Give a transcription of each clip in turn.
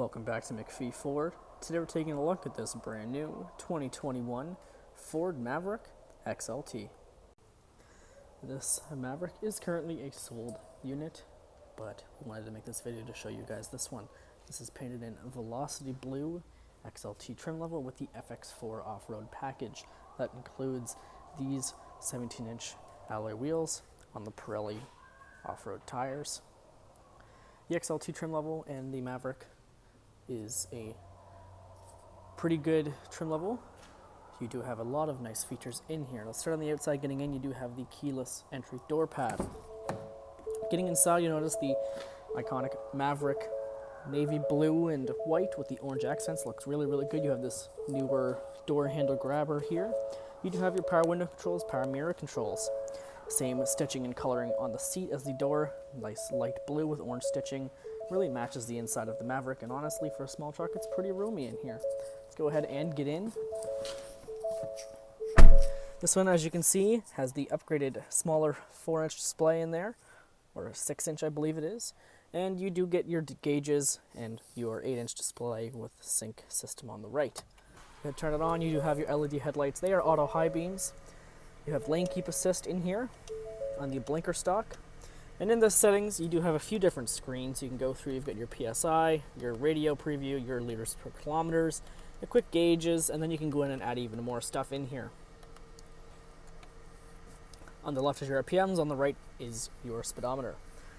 Welcome back to MacPhee Ford. Today we're taking a look at this brand new 2021 Ford Maverick XLT. This Maverick is currently a sold unit, but we wanted to make this video to show you guys this one. This is painted in Velocity Blue XLT trim level with the FX4 off-road package. That includes these 17-inch alloy wheels on the Pirelli off-road tires. The XLT trim level and the Maverick is a pretty good trim level. You do have a lot of nice features in here. Let's start on the outside. Getting in, you do have the keyless entry door pad. Getting inside, you notice the iconic Maverick navy blue and white with the orange accents. Looks really, really good. You have this newer door handle grabber here. You do have your power window controls, power mirror controls. Same stitching and coloring on the seat as the door. Nice light blue with orange stitching. Really matches the inside of the Maverick, and honestly, for a small truck, it's pretty roomy in here. Let's go ahead and get in. This one, as you can see, has the upgraded smaller 4-inch display in there, or a 6-inch, I believe it is. And you do get your gauges and your 8-inch display with sync system on the right. You turn it on, you do have your LED headlights. They are auto high beams. You have lane keep assist in here on the blinker stock. And in the settings, you do have a few different screens you can go through. You've got your PSI, your radio preview, your liters per kilometers, the quick gauges, and then you can go in and add even more stuff in here. On the left is your RPMs, on the right is your speedometer.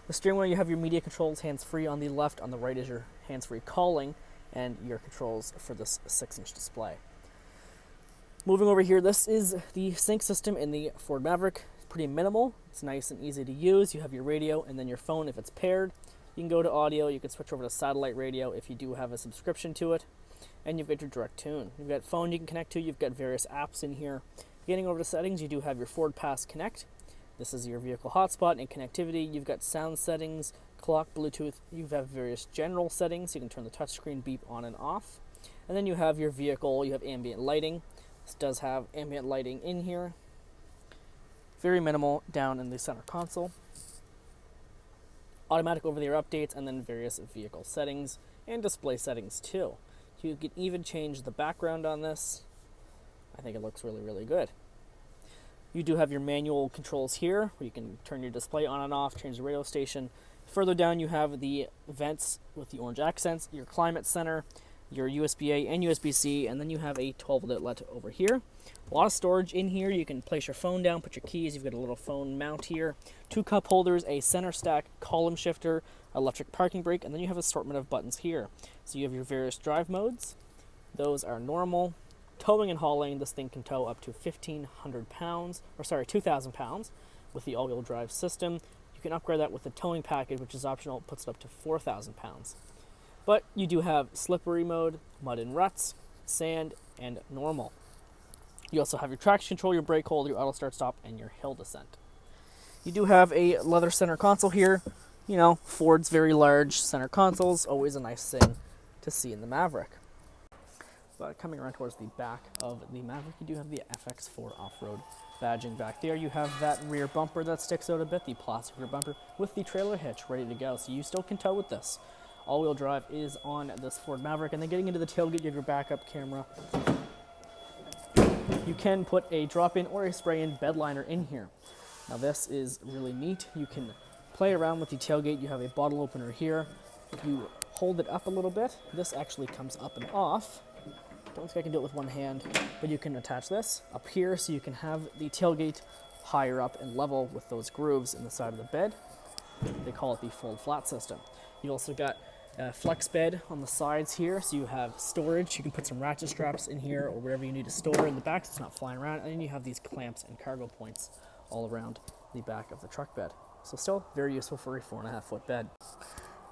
The steering wheel, you have your media controls hands-free on the left, on the right is your hands-free calling, and your controls for this 6-inch display. Moving over here, this is the sync system in the Ford Maverick. It's pretty minimal. It's nice and easy to use. You have your radio and then your phone if it's paired. You can go to audio. You can switch over to satellite radio if you do have a subscription to it. And you've got your direct tune. You've got phone you can connect to. You've got various apps in here. Getting over to settings, you do have your Ford Pass Connect. This is your vehicle hotspot and connectivity. You've got sound settings, clock, Bluetooth. You have various general settings. You can turn the touchscreen beep on and off. And then you have your vehicle. You have ambient lighting. This does have ambient lighting in here. Very minimal down in the center console. Automatic over-the-air updates, and then various vehicle settings and display settings too. You can even change the background on this. I think it looks really, really good. You do have your manual controls here, where you can turn your display on and off, change the radio station. Further down, you have the vents with the orange accents, your climate center, your USB-A and USB-C, and then you have a 12-volt outlet over here. A lot of storage in here. You can place your phone down, put your keys. You've got a little phone mount here, 2 cup holders, a center stack column shifter, electric parking brake, and then you have an assortment of buttons here. So you have your various drive modes. Those are normal. Towing and hauling, this thing can tow up to 2,000 pounds with the all-wheel drive system. You can upgrade that with the towing package, which is optional. It puts it up to 4,000 pounds. But you do have slippery mode, mud and ruts, sand, and normal. You also have your traction control, your brake hold, your auto start stop, and your hill descent. You do have a leather center console here. You know, Ford's very large center consoles, always a nice thing to see in the Maverick. But coming around towards the back of the Maverick, you do have the FX4 off-road badging back there. You have that rear bumper that sticks out a bit, the plastic rear bumper with the trailer hitch ready to go, so you still can tow with this. All-wheel drive is on this Ford Maverick, and then getting into the tailgate, you have your backup camera. You can put a drop-in or a spray-in bed liner in here. Now this is really neat. You can play around with the tailgate. You have a bottle opener here. If you hold it up a little bit, this actually comes up and off. Don't think I can do it with one hand, but you can attach this up here so you can have the tailgate higher up and level with those grooves in the side of the bed. They call it the fold flat system. You also got a flex bed on the sides here, so you have storage. You can put some ratchet straps in here or wherever you need to store in the back so it's not flying around. And then you have these clamps and cargo points all around the back of the truck bed. So still very useful for a 4.5-foot bed.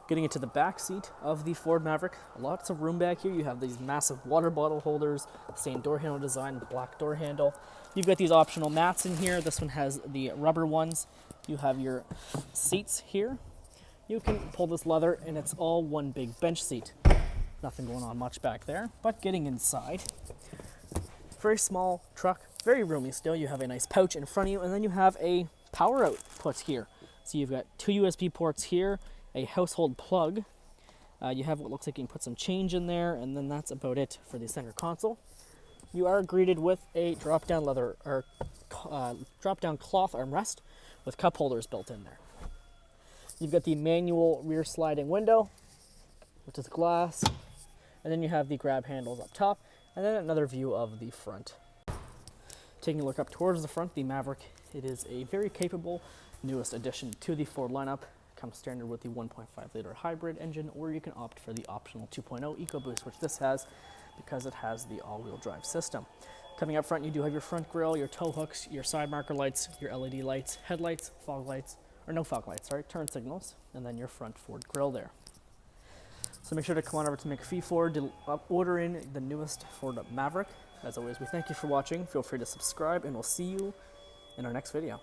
Getting into the back seat of the Ford Maverick, lots of room back here. You have these massive water bottle holders, same door handle design, black door handle. You've got these optional mats in here. This one has the rubber ones. You have your seats here. You can pull this leather, and it's all one big bench seat. Nothing going on much back there, but getting inside, very small truck, very roomy still. You have a nice pouch in front of you, and then you have a power output here. So you've got 2 USB ports here, a household plug, You have what looks like you can put some change in there, and then that's about it for the center console. You are greeted with a drop-down leather or drop-down cloth armrest with cup holders built in there. You've got the manual rear sliding window, which is glass, and then you have the grab handles up top, and then another view of the front. Taking a look up towards the front, the Maverick, it is a very capable, newest addition to the Ford lineup. Comes standard with the 1.5 liter hybrid engine, or you can opt for the optional 2.0 EcoBoost, which this has because it has the all-wheel drive system. Coming up front, you do have your front grille, your tow hooks, your side marker lights, your LED lights, headlights, fog lights, or no fog lights, sorry, turn signals, and then your front Ford grille there. So make sure to come on over to MacPhee Ford to order in the newest Ford Maverick. As always, we thank you for watching. Feel free to subscribe, and we'll see you in our next video.